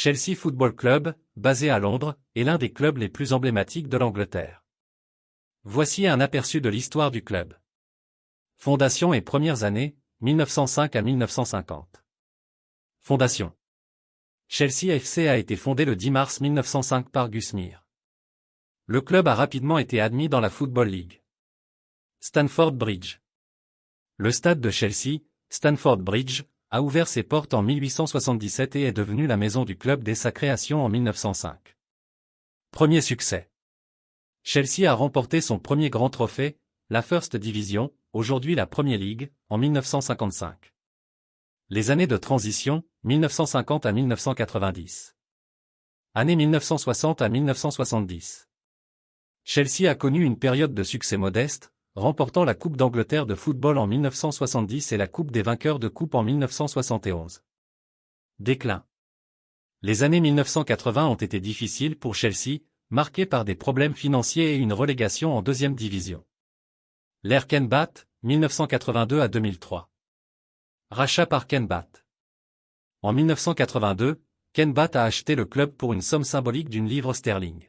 Chelsea Football Club, basé à Londres, est l'un des clubs les plus emblématiques de l'Angleterre. Voici un aperçu de l'histoire du club. Fondation et premières années, 1905 à 1950. Fondation. Chelsea FC a été fondé le 10 mars 1905 par Gus Mears. Le club a rapidement été admis dans la Football League. Stamford Bridge. Le stade de Chelsea, Stamford Bridge, a ouvert ses portes en 1877 et est devenu la maison du club dès sa création en 1905. Premier succès. Chelsea a remporté son premier grand trophée, la First Division, aujourd'hui la Premier League, en 1955. Les années de transition, 1950 à 1990. Année 1960 à 1970. Chelsea a connu une période de succès modeste, remportant la Coupe d'Angleterre de football en 1970 et la Coupe des vainqueurs de coupe en 1971. Déclin. Les années 1980 ont été difficiles pour Chelsea, marquées par des problèmes financiers et une relégation en deuxième division. L'ère Ken Bath, 1982 à 2003. Rachat par Ken Bath. En 1982, Ken Bath a acheté le club pour une somme symbolique d'1 livre sterling.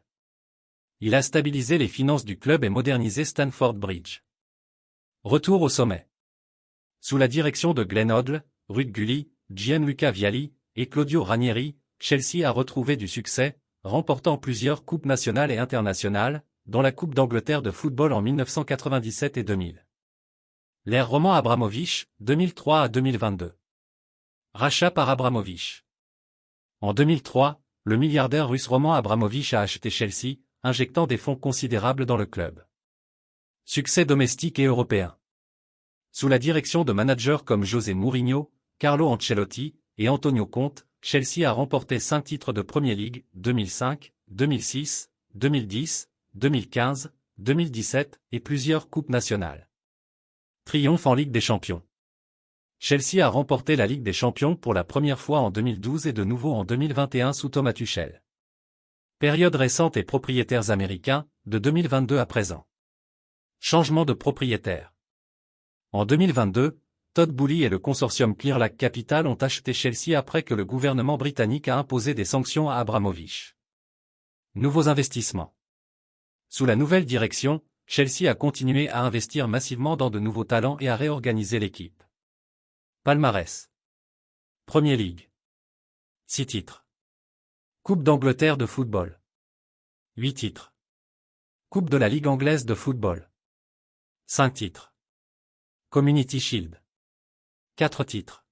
Il a stabilisé les finances du club et modernisé Stamford Bridge. Retour au sommet. Sous la direction de Glenn Hoddle, Ruud Gullit, Gianluca Vialli et Claudio Ranieri, Chelsea a retrouvé du succès, remportant plusieurs coupes nationales et internationales, dont la Coupe d'Angleterre de football en 1997 et 2000. L'ère Roman Abramovich, 2003 à 2022. Rachat par Abramovich. En 2003, le milliardaire russe Roman Abramovich a acheté Chelsea, injectant des fonds considérables dans le club. Succès domestique et européen. Sous la direction de managers comme José Mourinho, Carlo Ancelotti et Antonio Conte, Chelsea a remporté 5 titres de Premier League, 2005, 2006, 2010, 2015, 2017 et plusieurs coupes nationales. Triomphe en Ligue des Champions. Chelsea a remporté la Ligue des Champions pour la première fois en 2012 et de nouveau en 2021 sous Thomas Tuchel. Période récente et propriétaires américains, de 2022 à présent. Changement de propriétaire. En 2022, Todd Boehly et le consortium Clearlake Capital ont acheté Chelsea après que le gouvernement britannique a imposé des sanctions à Abramovich. Nouveaux investissements. Sous la nouvelle direction, Chelsea a continué à investir massivement dans de nouveaux talents et à réorganiser l'équipe. Palmarès. Premier League. 6 titres. Coupe d'Angleterre de football. 8 titres. Coupe de la Ligue anglaise de football. 5 titres. Community Shield. 4 titres.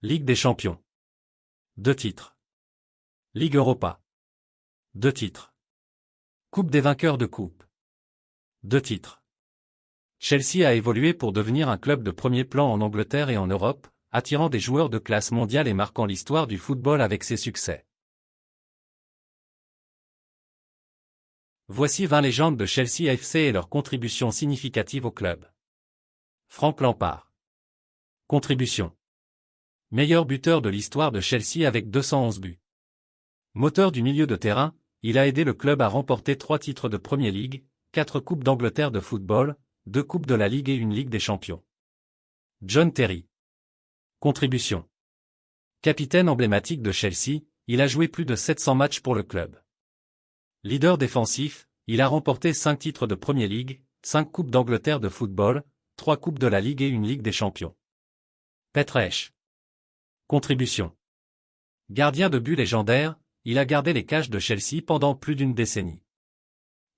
Ligue des Champions. 2 titres. Ligue Europa. 2 titres. Coupe des vainqueurs de coupe. 2 titres. Chelsea a évolué pour devenir un club de premier plan en Angleterre et en Europe, attirant des joueurs de classe mondiale et marquant l'histoire du football avec ses succès. Voici 20 légendes de Chelsea FC et leurs contributions significatives au club. Frank Lampard. Contribution. Meilleur buteur de l'histoire de Chelsea avec 211 buts. Moteur du milieu de terrain, il a aidé le club à remporter 3 titres de Premier League, 4 coupes d'Angleterre de football, 2 coupes de la Ligue et une Ligue des Champions. John Terry. Contribution. Capitaine emblématique de Chelsea, il a joué plus de 700 matchs pour le club. Leader défensif, il a remporté 5 titres de Premier League, 5 coupes d'Angleterre de football, 3 coupes de la Ligue et une Ligue des Champions. Petreich. Contribution. Gardien de but légendaire, il a gardé les cages de Chelsea pendant plus d'une décennie.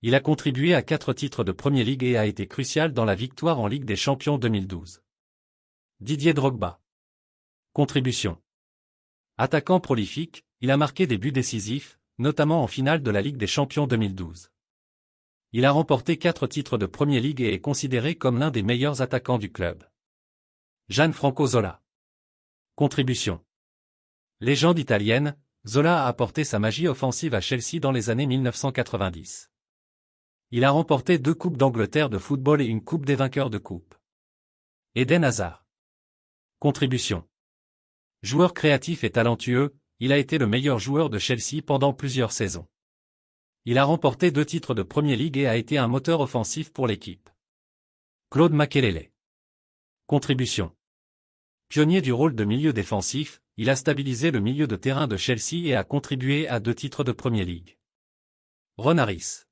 Il a contribué à 4 titres de Premier League et a été crucial dans la victoire en Ligue des Champions 2012. Didier Drogba. Contribution. Attaquant prolifique, il a marqué des buts décisifs, notamment en finale de la Ligue des Champions 2012. Il a remporté 4 titres de Premier League et est considéré comme l'un des meilleurs attaquants du club. Gianfranco Zola. Contribution. Légende italienne, Zola a apporté sa magie offensive à Chelsea dans les années 1990. Il a remporté 2 coupes d'Angleterre de football et une coupe des vainqueurs de coupe. Eden Hazard. Contribution. Joueur créatif et talentueux, il a été le meilleur joueur de Chelsea pendant plusieurs saisons. Il a remporté 2 titres de Premier League et a été un moteur offensif pour l'équipe. Claude Makelele. Contribution. Pionnier du rôle de milieu défensif, il a stabilisé le milieu de terrain de Chelsea et a contribué à 2 titres de Premier League. Ron Harris.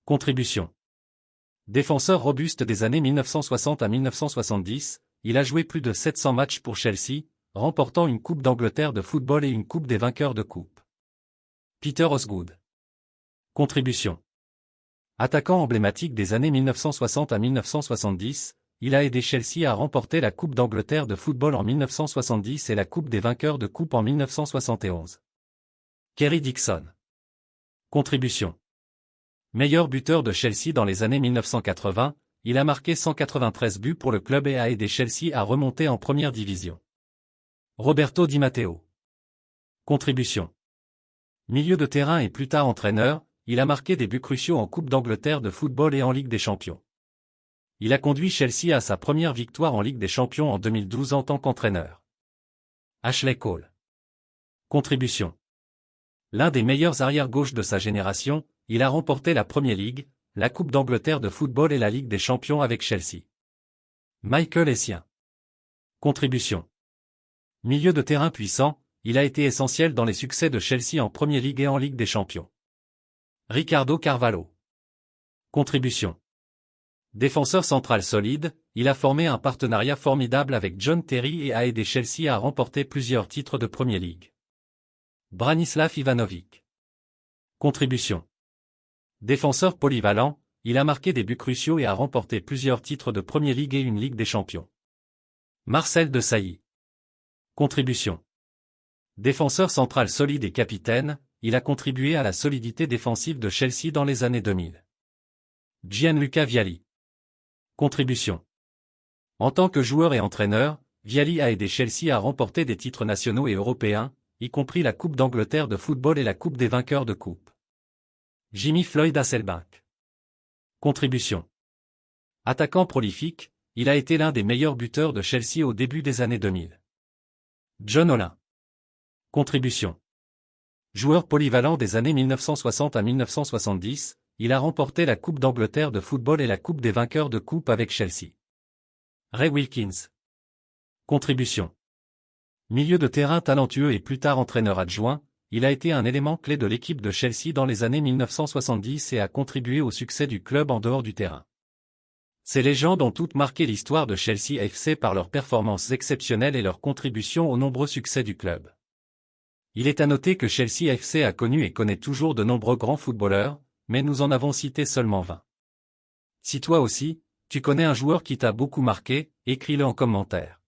Contribution. Défenseur robuste des années 1960 à 1970, il a joué plus de 700 matchs pour Chelsea, remportant une Coupe d'Angleterre de football et une Coupe des vainqueurs de coupe. Peter Osgood. Contribution. Attaquant emblématique des années 1960 à 1970, il a aidé Chelsea à remporter la Coupe d'Angleterre de football en 1970 et la Coupe des vainqueurs de coupe en 1971. Kerry Dixon. Contribution. Meilleur buteur de Chelsea dans les années 1980, il a marqué 193 buts pour le club et a aidé Chelsea à remonter en première division. Roberto Di Matteo. Contribution. Milieu de terrain et plus tard entraîneur, il a marqué des buts cruciaux en Coupe d'Angleterre de football et en Ligue des Champions. Il a conduit Chelsea à sa première victoire en Ligue des Champions en 2012 en tant qu'entraîneur. Ashley Cole. Contribution. L'un des meilleurs arrière-gauche de sa génération, il a remporté la Premier League, la Coupe d'Angleterre de football et la Ligue des Champions avec Chelsea. Michael Essien. Contribution. Milieu de terrain puissant, il a été essentiel dans les succès de Chelsea en Premier League et en Ligue des Champions. Ricardo Carvalho. Contribution. Défenseur central solide, il a formé un partenariat formidable avec John Terry et a aidé Chelsea à remporter plusieurs titres de Premier League. Branislav Ivanovic. Contribution. Défenseur polyvalent, il a marqué des buts cruciaux et a remporté plusieurs titres de Premier League et une Ligue des Champions. Marcel Desailly. Contribution. Défenseur central solide et capitaine, il a contribué à la solidité défensive de Chelsea dans les années 2000. Gianluca Vialli. Contribution. En tant que joueur et entraîneur, Vialli a aidé Chelsea à remporter des titres nationaux et européens, y compris la Coupe d'Angleterre de football et la Coupe des vainqueurs de coupe. Jimmy Floyd Hasselbank. Contribution. Attaquant prolifique, il a été l'un des meilleurs buteurs de Chelsea au début des années 2000. John Olin. Contribution. Joueur polyvalent des années 1960 à 1970, il a remporté la Coupe d'Angleterre de football et la Coupe des vainqueurs de coupe avec Chelsea. Ray Wilkins. Contribution. Milieu de terrain talentueux et plus tard entraîneur adjoint, il a été un élément clé de l'équipe de Chelsea dans les années 1970 et a contribué au succès du club en dehors du terrain. Ces légendes ont toutes marqué l'histoire de Chelsea FC par leurs performances exceptionnelles et leur contribution aux nombreux succès du club. Il est à noter que Chelsea FC a connu et connaît toujours de nombreux grands footballeurs, mais nous en avons cité seulement 20. Si toi aussi, tu connais un joueur qui t'a beaucoup marqué, écris-le en commentaire.